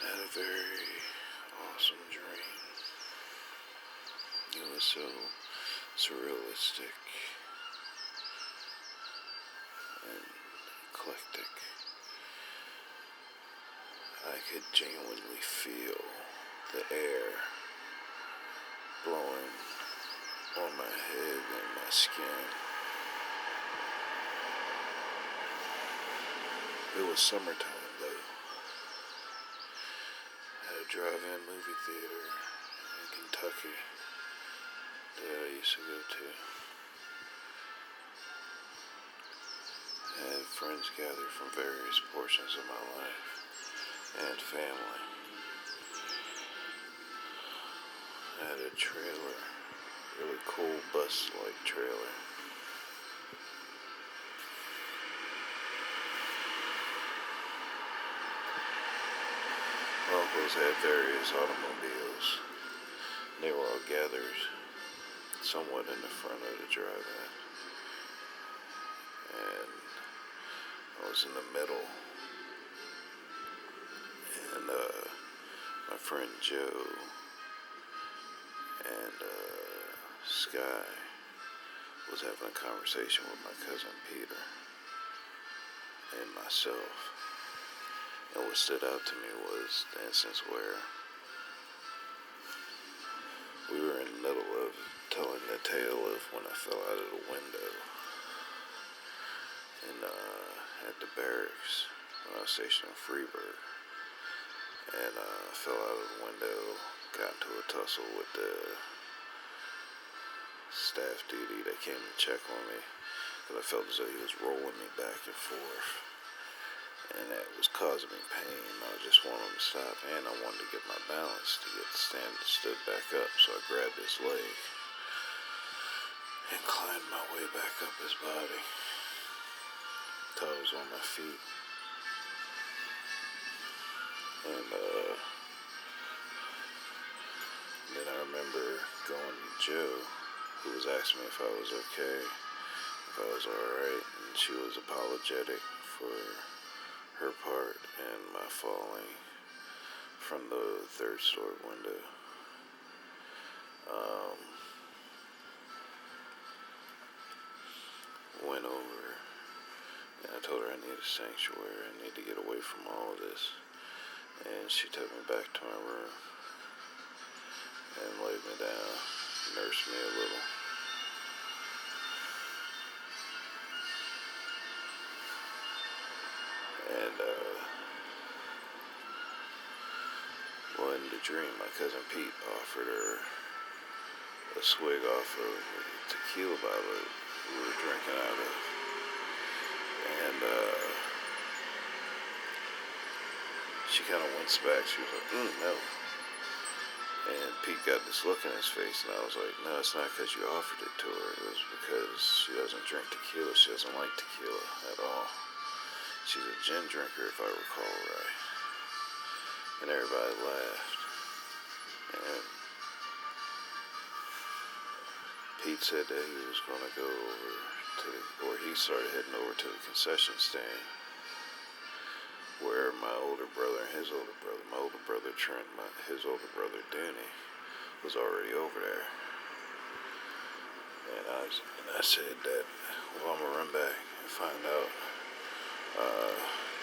I had a very awesome dream. It was so surrealistic and eclectic. I could genuinely feel the air blowing on my head and my skin. It was summertime though. At a drive-in movie theater in Kentucky that I used to go to. I had friends gathered from various portions of my life and family. I had a trailer, really cool bus-like trailer. My uncles had various automobiles. They were all gathered somewhat in the front of the drive-in. And I was in the middle. And my friend Joe and Sky was having a conversation with my cousin Peter and myself. And what stood out to me was the instance where we were in the middle of telling the tale of when I fell out of the window at the barracks when I was stationed in Freeburg. And I fell out of the window, got into a tussle with the staff duty that came to check on me because I felt as though he was rolling me back and forth. And that was causing me pain. I just wanted him to stop, and I wanted to get my balance to get stood back up. So I grabbed his leg and climbed my way back up his body till I was on my feet. And then I remember going to Joe, who was asking me if I was okay, if I was alright, and she was apologetic for her part in my falling from the third story window. Went over, and I told her I needed a sanctuary, I need to get away from all of this. And she took me back to my room and laid me down, nursed me a little. And well, in the dream, my cousin Pete offered her a swig off of the tequila bottle we were drinking out of. And she kind of winced back. She was like, no. And Pete got this look in his face, and I was like, no, it's not because you offered it to her. It was because she doesn't drink tequila. She doesn't like tequila at all. She's a gin drinker, if I recall right. And everybody laughed. And Pete said that he was going to go over to he started heading over to the concession stand where my older brother and his older brother, my older brother Trent, his older brother Danny, was already over there. And I said that, well, I'm going to run back and find out,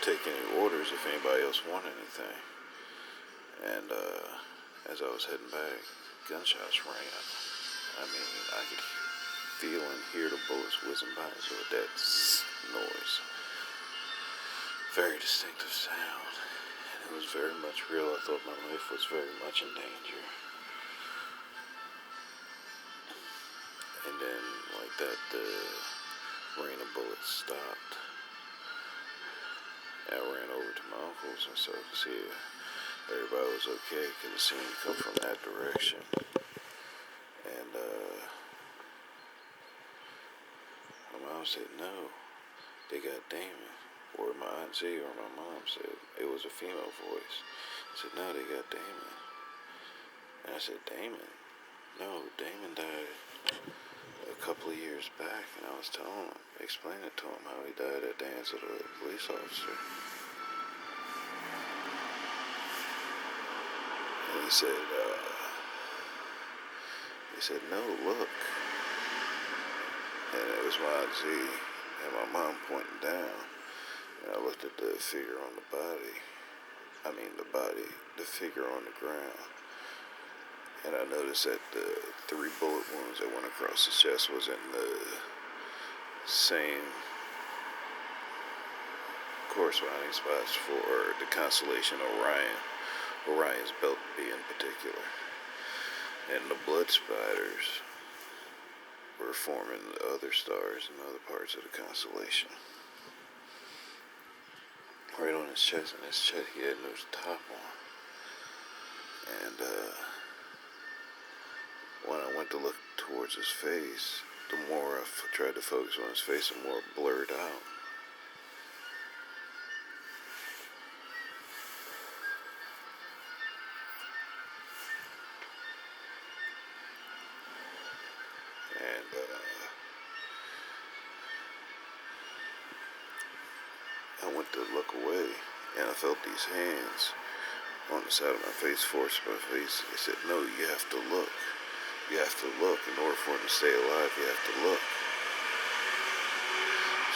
take any orders if anybody else want anything. And as I was heading back, gunshots rang out. I mean, I could feel and hear the bullets whizzing by, so that noise. Very distinctive sound. And it was very much real. I thought my life was very much in danger. And then, like that, the rain of bullets stopped. And I ran over to my uncle's and so I could see everybody was okay because it seemed to come from that direction. And my mom said, no, they got Damon. Or my auntie or my mom said, it was a female voice. I said, no, they got Damon. And I said, Damon? No, Damon died a couple of years back. And I was explaining to him how he died at the hands of the police officer. he said, no, look. And it was my auntie and my mom pointing down. And I looked at the figure on the body. The figure on the ground. And I noticed that the 3 bullet wounds that went across his chest was in the same corresponding spots for the constellation Orion. Orion's belt being in particular. And the blood spiders were forming other stars in other parts of the constellation. Right on his chest, and his chest, he had no top on. And when I went to look towards his face, the more I tried to focus on his face, the more it blurred out. And I went to look away, and I felt these hands on the side of my face, forced my face. They said, no, you have to look. You have to look. In order for him to stay alive, you have to look.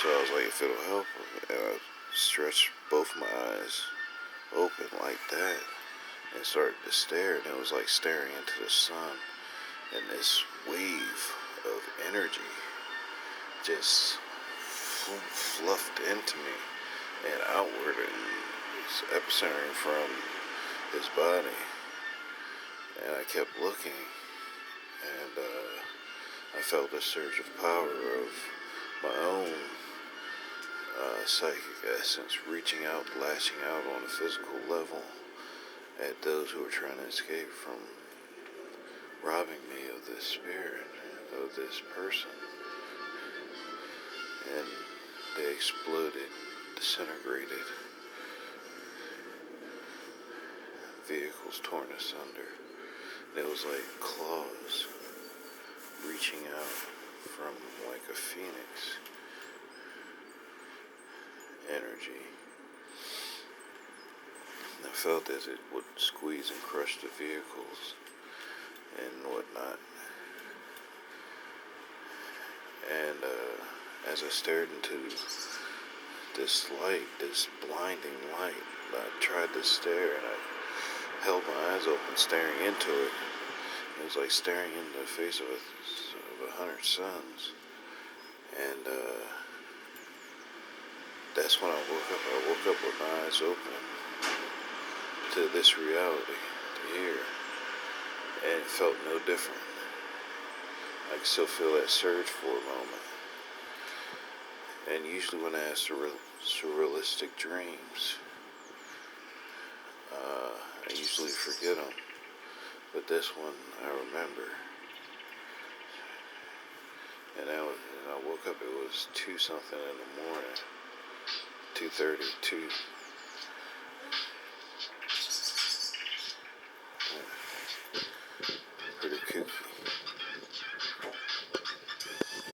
So I was like, if it'll help him. And I stretched both my eyes open like that and started to stare. And it was like staring into the sun. And this wave of energy just fluffed into me and outward, and it's epicentering from his body. And I kept looking, and I felt a surge of power of my own psychic essence reaching out, lashing out on a physical level at those who were trying to escape from robbing me of this spirit, of this person. And they exploded, disintegrated. Vehicles torn asunder. It was like claws reaching out from like a phoenix energy. And I felt as it would squeeze and crush the vehicles and whatnot. And as I stared into this light, this blinding light, I tried to stare, and I held my eyes open, staring into it. It was like staring into the face of 100 suns. And that's when I woke up. I woke up with my eyes open to this reality, to here. And it felt no different. I could still feel that surge for a moment. And usually when I have surrealistic dreams, I usually forget them. But this one, I remember. And I woke up, it was 2 something in the morning. 2:30,